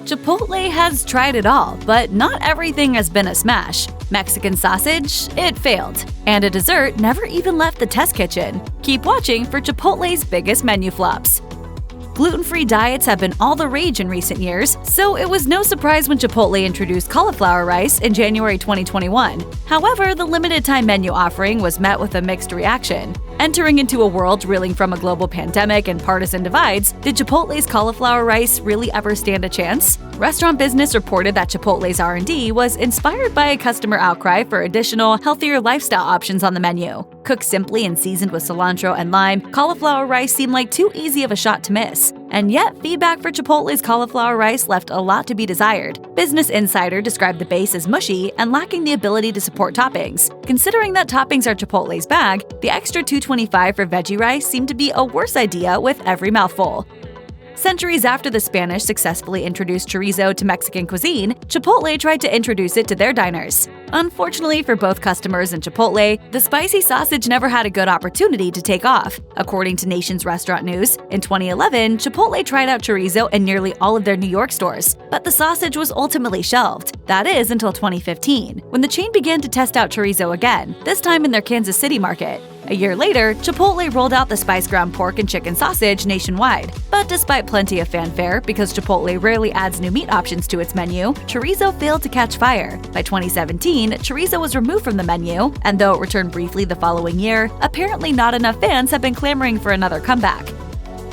Chipotle has tried it all, but not everything has been a smash. Mexican sausage? It failed. And a dessert never even left the test kitchen. Keep watching for Chipotle's biggest menu flops. Gluten-free diets have been all the rage in recent years, so it was no surprise when Chipotle introduced cauliflower rice in January 2021. However, the limited-time menu offering was met with a mixed reaction. Entering into a world reeling from a global pandemic and partisan divides, did Chipotle's cauliflower rice really ever stand a chance? Restaurant Business reported that Chipotle's R&D was inspired by a customer outcry for additional, healthier lifestyle options on the menu. Cooked simply and seasoned with cilantro and lime, cauliflower rice seemed like too easy of a shot to miss. And yet, feedback for Chipotle's cauliflower rice left a lot to be desired. Business Insider described the base as mushy and lacking the ability to support toppings. Considering that toppings are Chipotle's bag, the extra $2.25 for veggie rice seemed to be a worse idea with every mouthful. Centuries after the Spanish successfully introduced chorizo to Mexican cuisine, Chipotle tried to introduce it to their diners. Unfortunately for both customers and Chipotle, the spicy sausage never had a good opportunity to take off. According to Nation's Restaurant News, in 2011, Chipotle tried out chorizo in nearly all of their New York stores, but the sausage was ultimately shelved. That is until 2015, when the chain began to test out chorizo again, this time in their Kansas City market. A year later, Chipotle rolled out the spiced ground pork and chicken sausage nationwide. But despite plenty of fanfare, because Chipotle rarely adds new meat options to its menu, chorizo failed to catch fire. By 2017, chorizo was removed from the menu, and though it returned briefly the following year, apparently not enough fans have been clamoring for another comeback.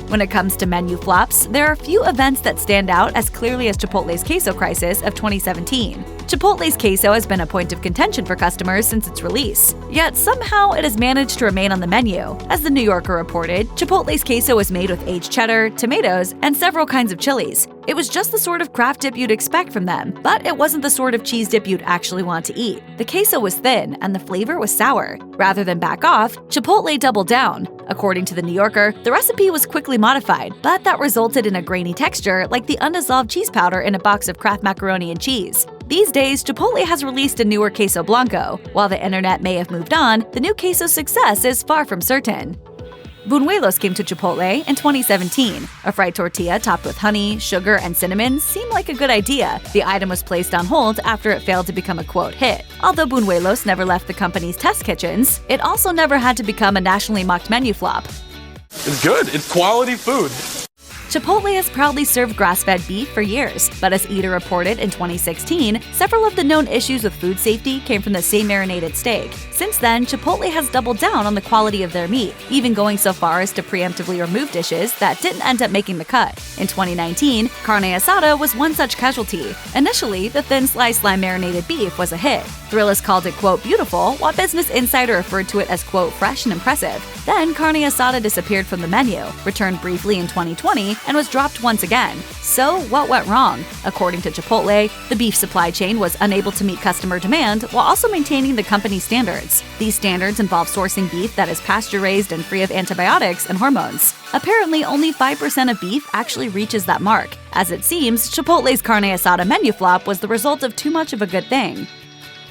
When it comes to menu flops, there are few events that stand out as clearly as Chipotle's queso crisis of 2017. Chipotle's queso has been a point of contention for customers since its release. Yet somehow it has managed to remain on the menu. As the New Yorker reported, Chipotle's queso was made with aged cheddar, tomatoes, and several kinds of chilies. It was just the sort of craft dip you'd expect from them, but it wasn't the sort of cheese dip you'd actually want to eat. The queso was thin, and the flavor was sour. Rather than back off, Chipotle doubled down. According to the New Yorker, the recipe was quickly modified, but that resulted in a grainy texture like the undissolved cheese powder in a box of Kraft macaroni and cheese. These days, Chipotle has released a newer queso blanco. While the internet may have moved on, the new queso's success is far from certain. Buñuelos came to Chipotle in 2017. A fried tortilla topped with honey, sugar, and cinnamon seemed like a good idea. The item was placed on hold after it failed to become a quote hit. Although Buñuelos never left the company's test kitchens, it also never had to become a nationally mocked menu flop. It's good. It's quality food. Chipotle has proudly served grass-fed beef for years, but as Eater reported in 2016, several of the known issues with food safety came from the same marinated steak. Since then, Chipotle has doubled down on the quality of their meat, even going so far as to preemptively remove dishes that didn't end up making the cut. In 2019, Carne Asada was one such casualty. Initially, the thin-sliced lime-marinated beef was a hit. Thrillist called it, quote, beautiful, while Business Insider referred to it as, quote, fresh and impressive. Then, Carne Asada disappeared from the menu, returned briefly in 2020, and was dropped once again. So, what went wrong? According to Chipotle, the beef supply chain was unable to meet customer demand while also maintaining the company's standards. These standards involve sourcing beef that is pasture-raised and free of antibiotics and hormones. Apparently, only 5% of beef actually reaches that mark. As it seems, Chipotle's Carne Asada menu flop was the result of too much of a good thing.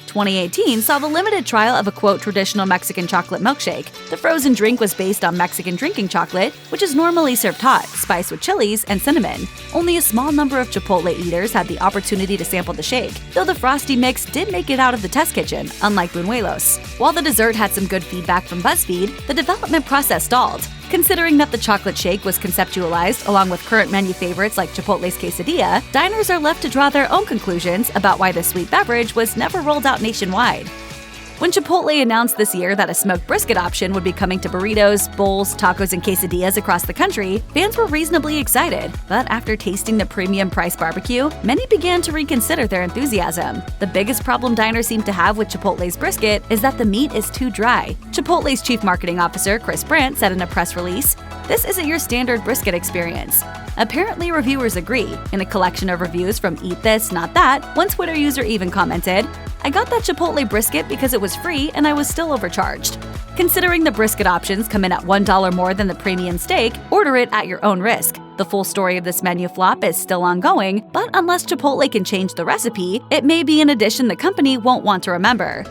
2018 saw the limited trial of a, quote, traditional Mexican chocolate milkshake. The frozen drink was based on Mexican drinking chocolate, which is normally served hot, spiced with chilies and cinnamon. Only a small number of Chipotle eaters had the opportunity to sample the shake, though the frosty mix did make it out of the test kitchen, unlike Buñuelos. While the dessert had some good feedback from BuzzFeed, the development process stalled. Considering that the chocolate shake was conceptualized along with current menu favorites like Chipotle's quesadilla, diners are left to draw their own conclusions about why the sweet beverage was never rolled out nationwide. When Chipotle announced this year that a smoked brisket option would be coming to burritos, bowls, tacos, and quesadillas across the country, fans were reasonably excited. But after tasting the premium price barbecue, many began to reconsider their enthusiasm. The biggest problem diners seem to have with Chipotle's brisket is that the meat is too dry. Chipotle's chief marketing officer, Chris Brandt, said in a press release, "This isn't your standard brisket experience." Apparently, reviewers agree. In a collection of reviews from Eat This, Not That, one Twitter user even commented, "I got that Chipotle brisket because it was free and I was still overcharged." Considering the brisket options come in at $1 more than the premium steak, order it at your own risk. The full story of this menu flop is still ongoing, but unless Chipotle can change the recipe, it may be an addition the company won't want to remember.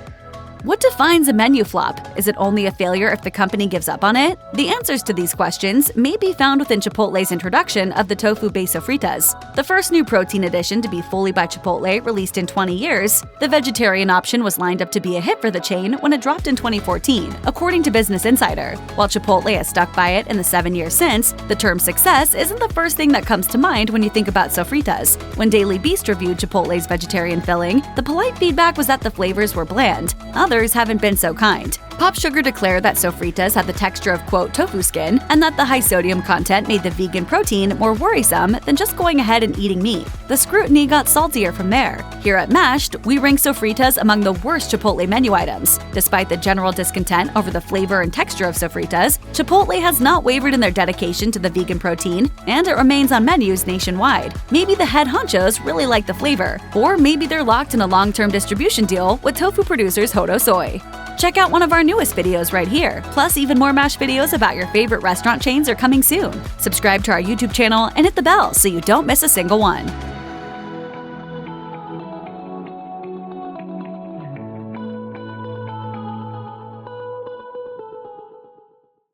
What defines a menu flop? Is it only a failure if the company gives up on it? The answers to these questions may be found within Chipotle's introduction of the tofu-based Sofritas, the first new protein addition to be fully by Chipotle released in 20 years. The vegetarian option was lined up to be a hit for the chain when it dropped in 2014, according to Business Insider. While Chipotle has stuck by it in the 7 years since, the term success isn't the first thing that comes to mind when you think about Sofritas. When Daily Beast reviewed Chipotle's vegetarian filling, the polite feedback was that the flavors were bland. Others haven't been so kind. Pop Sugar declared that Sofritas had the texture of, quote, tofu skin, and that the high sodium content made the vegan protein more worrisome than just going ahead and eating meat. The scrutiny got saltier from there. Here at Mashed, we rank Sofritas among the worst Chipotle menu items. Despite the general discontent over the flavor and texture of Sofritas, Chipotle has not wavered in their dedication to the vegan protein, and it remains on menus nationwide. Maybe the head honchos really like the flavor, or maybe they're locked in a long-term distribution deal with tofu producers Hodo Soy. Check out one of our newest videos right here. Plus, even more MASH videos about your favorite restaurant chains are coming soon. Subscribe to our YouTube channel and hit the bell so you don't miss a single one.